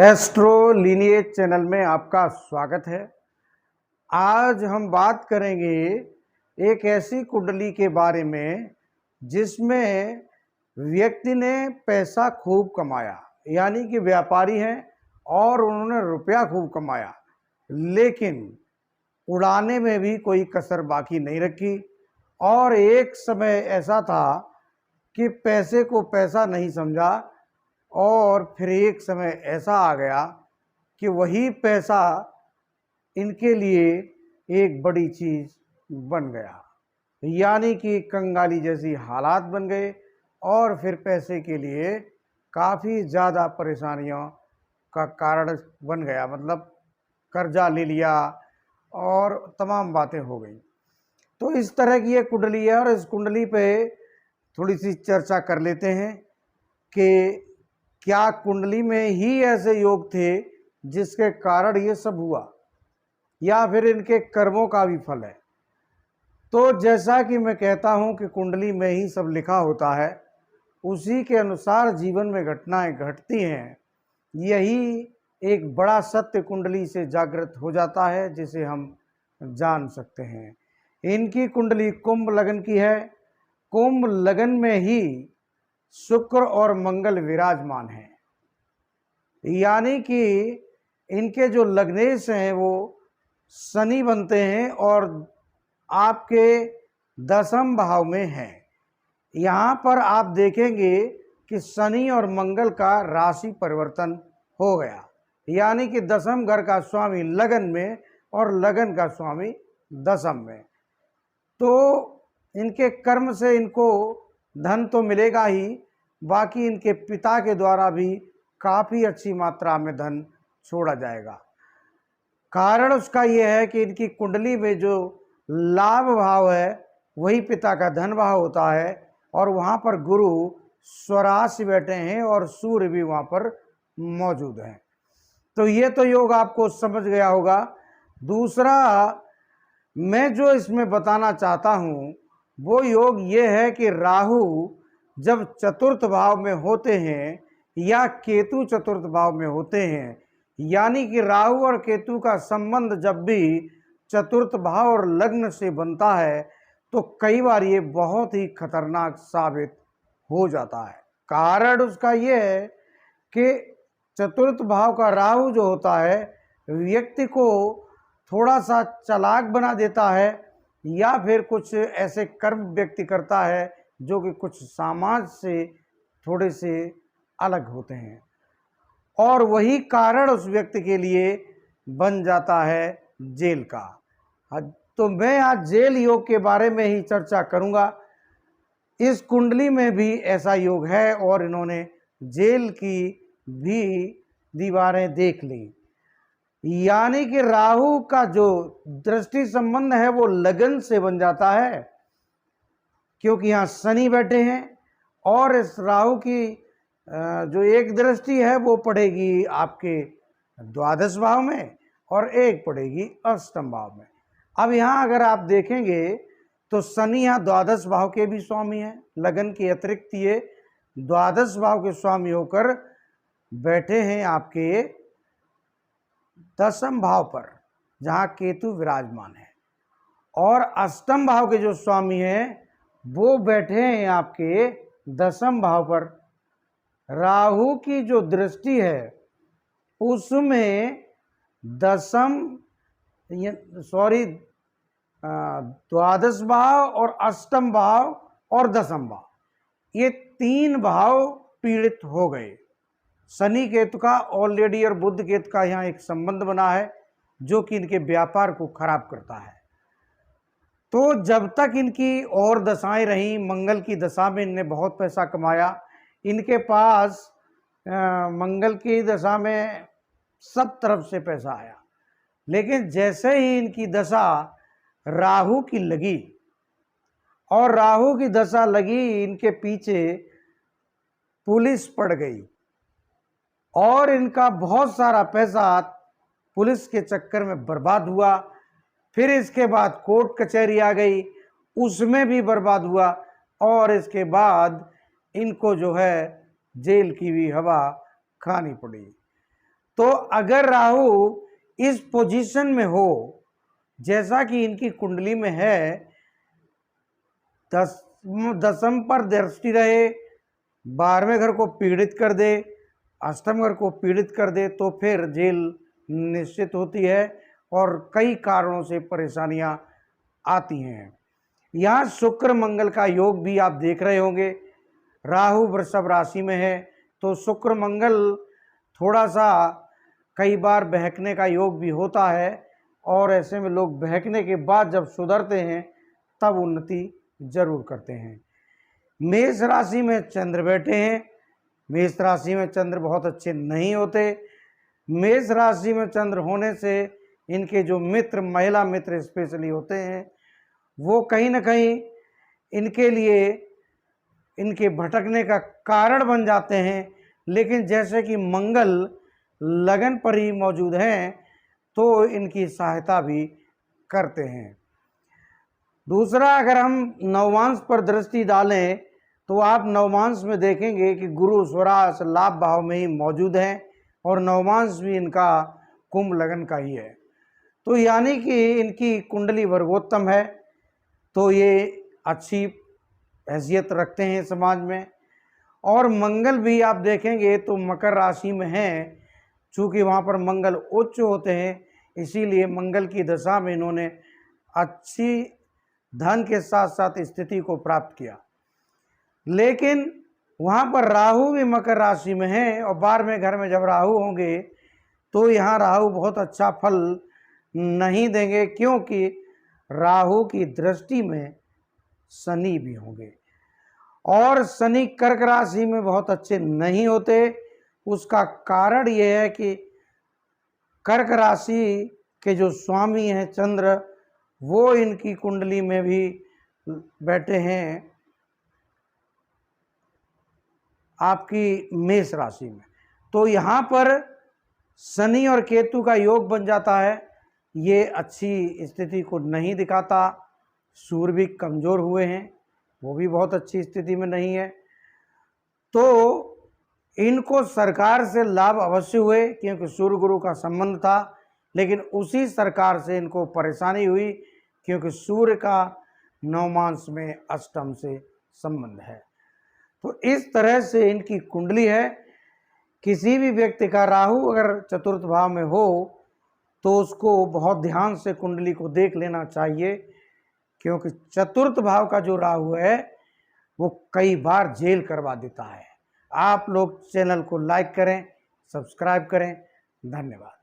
Astro lineage channel में आपका स्वागत है। आज हम बात करेंगे एक ऐसी कुंडली के बारे में जिसमें व्यक्ति ने पैसा खूब कमाया, यानी कि व्यापारी हैं और उन्होंने रुपया खूब कमाया, लेकिन उड़ाने में भी कोई कसर बाकी नहीं रखी। और एक समय ऐसा था कि पैसे को पैसा नहीं समझा और फिर एक समय ऐसा आ गया कि वही पैसा इनके लिए एक बड़ी चीज़ बन गया, यानी कि कंगाली जैसी हालात बन गए और फिर पैसे के लिए काफ़ी ज़्यादा परेशानियों का कारण बन गया। मतलब कर्जा ले लिया और तमाम बातें हो गई। तो इस तरह की ये कुंडली है और इस कुंडली पे थोड़ी सी चर्चा कर लेते हैं कि क्या कुंडली में ही ऐसे योग थे जिसके कारण ये सब हुआ, या फिर इनके कर्मों का भी फल है। तो जैसा कि मैं कहता हूं कि कुंडली में ही सब लिखा होता है, उसी के अनुसार जीवन में घटनाएं घटती हैं। यही एक बड़ा सत्य कुंडली से जागृत हो जाता है, जिसे हम जान सकते हैं। इनकी कुंडली कुंभ लगन की है। कुंभ लगन में ही शुक्र और मंगल विराजमान हैं, यानी कि इनके जो लग्नेश हैं वो शनि बनते हैं और आपके 10वें भाव में हैं। यहाँ पर आप देखेंगे कि शनि और मंगल का राशि परिवर्तन हो गया, यानी कि 10वें घर का स्वामी लगन में और लगन का स्वामी 10वें में। तो इनके कर्म से इनको धन तो मिलेगा ही, बाकी इनके पिता के द्वारा भी काफ़ी अच्छी मात्रा में धन छोड़ा जाएगा। कारण उसका यह है कि इनकी कुंडली में जो लाभ भाव है वही पिता का धन भाव होता है, और वहाँ पर गुरु स्वराशि बैठे हैं और सूर्य भी वहाँ पर मौजूद हैं। तो ये तो योग आपको समझ गया होगा। दूसरा मैं जो इसमें बताना चाहता हूँ वो योग ये है कि राहु जब चतुर्थ भाव में होते हैं या केतु चतुर्थ भाव में होते हैं, यानी कि राहु और केतु का संबंध जब भी चतुर्थ भाव और लग्न से बनता है तो कई बार ये बहुत ही खतरनाक साबित हो जाता है। कारण उसका ये है कि चतुर्थ भाव का राहु जो होता है व्यक्ति को थोड़ा सा चालाक बना देता है, या फिर कुछ ऐसे कर्म व्यक्ति करता है जो कि कुछ समाज से थोड़े से अलग होते हैं, और वही कारण उस व्यक्ति के लिए बन जाता है जेल का। तो मैं आज जेल योग के बारे में ही चर्चा करूंगा। इस कुंडली में भी ऐसा योग है और इन्होंने जेल की भी दीवारें देख ली, यानी कि राहु का जो दृष्टि संबंध है वो लगन से बन जाता है, क्योंकि यहाँ शनि बैठे हैं और इस राहु की जो एक दृष्टि है वो पड़ेगी आपके 12वें भाव में और एक पड़ेगी 8वें भाव में। अब यहाँ अगर आप देखेंगे तो शनि यहाँ 12वें भाव के भी स्वामी हैं, लगन के अतिरिक्त ये 12वें भाव के स्वामी होकर बैठे हैं आपके 10वें भाव पर, जहाँ केतु विराजमान है, और 8वें भाव के जो स्वामी हैं वो बैठे हैं आपके 10वें भाव पर। राहु की जो दृष्टि है उसमें 12वें भाव और 8वें भाव और 10वें भाव, ये 3 भाव पीड़ित हो गए। शनि केतु का ऑलरेडी और बुध केतु का यहाँ एक संबंध बना है जो कि इनके व्यापार को खराब करता है। तो जब तक इनकी और दशाएं रहीं, मंगल की दशा में इनने बहुत पैसा कमाया, इनके पास मंगल की दशा में सब तरफ से पैसा आया, लेकिन जैसे ही इनकी दशा राहु की लगी और राहु की दशा लगी, इनके पीछे पुलिस पड़ गई और इनका बहुत सारा पैसा पुलिस के चक्कर में बर्बाद हुआ। फिर इसके बाद कोर्ट कचहरी आ गई, उसमें भी बर्बाद हुआ, और इसके बाद इनको जो है जेल की भी हवा खानी पड़ी। तो अगर राहु इस पोजीशन में हो जैसा कि इनकी कुंडली में है, दसम पर दृष्टि रहे, 12वें घर को पीड़ित कर दे, अष्टम घर को पीड़ित कर दे, तो फिर जेल निश्चित होती है और कई कारणों से परेशानियां आती हैं। यहाँ शुक्र मंगल का योग भी आप देख रहे होंगे। राहु वृषभ राशि में है तो शुक्र मंगल थोड़ा सा कई बार बहकने का योग भी होता है, और ऐसे में लोग बहकने के बाद जब सुधरते हैं तब उन्नति जरूर करते हैं। मेष राशि में चंद्र बैठे हैं। मेष राशि में चंद्र बहुत अच्छे नहीं होते। मेष राशि में चंद्र होने से इनके जो मित्र, महिला मित्र स्पेशली होते हैं, वो कहीं ना कहीं इनके लिए इनके भटकने का कारण बन जाते हैं। लेकिन जैसे कि मंगल लगन पर ही मौजूद हैं तो इनकी सहायता भी करते हैं। दूसरा, अगर हम नवमांश पर दृष्टि डालें तो आप नवमांश में देखेंगे कि गुरु स्वराज लाभ भाव में ही मौजूद हैं और नवमांश भी इनका कुंभ लगन का ही है। तो यानी कि इनकी कुंडली वर्गोत्तम है, तो ये अच्छी हैसियत रखते हैं समाज में। और मंगल भी आप देखेंगे तो मकर राशि में हैं, चूँकि वहाँ पर मंगल उच्च होते हैं, इसीलिए मंगल की दशा में इन्होंने अच्छी धन के साथ साथ स्थिति को प्राप्त किया। लेकिन वहाँ पर राहु भी मकर राशि में है और 12वें घर में जब राहु होंगे तो यहाँ राहु बहुत अच्छा फल नहीं देंगे, क्योंकि राहु की दृष्टि में शनि भी होंगे और शनि कर्क राशि में बहुत अच्छे नहीं होते। उसका कारण यह है कि कर्क राशि के जो स्वामी हैं चंद्र, वो इनकी कुंडली में भी बैठे हैं आपकी मेष राशि में। तो यहाँ पर शनि और केतु का योग बन जाता है, ये अच्छी स्थिति को नहीं दिखाता। सूर्य भी कमज़ोर हुए हैं, वो भी बहुत अच्छी स्थिति में नहीं है। तो इनको सरकार से लाभ अवश्य हुए क्योंकि सूर्य गुरु का संबंध था, लेकिन उसी सरकार से इनको परेशानी हुई क्योंकि सूर्य का नवमांश में अष्टम से संबंध है। तो इस तरह से इनकी कुंडली है। किसी भी व्यक्ति का राहु अगर चतुर्थ भाव में हो तो उसको बहुत ध्यान से कुंडली को देख लेना चाहिए, क्योंकि चतुर्थ भाव का जो राहु है वो कई बार जेल करवा देता है। आप लोग चैनल को लाइक करें, सब्सक्राइब करें। धन्यवाद।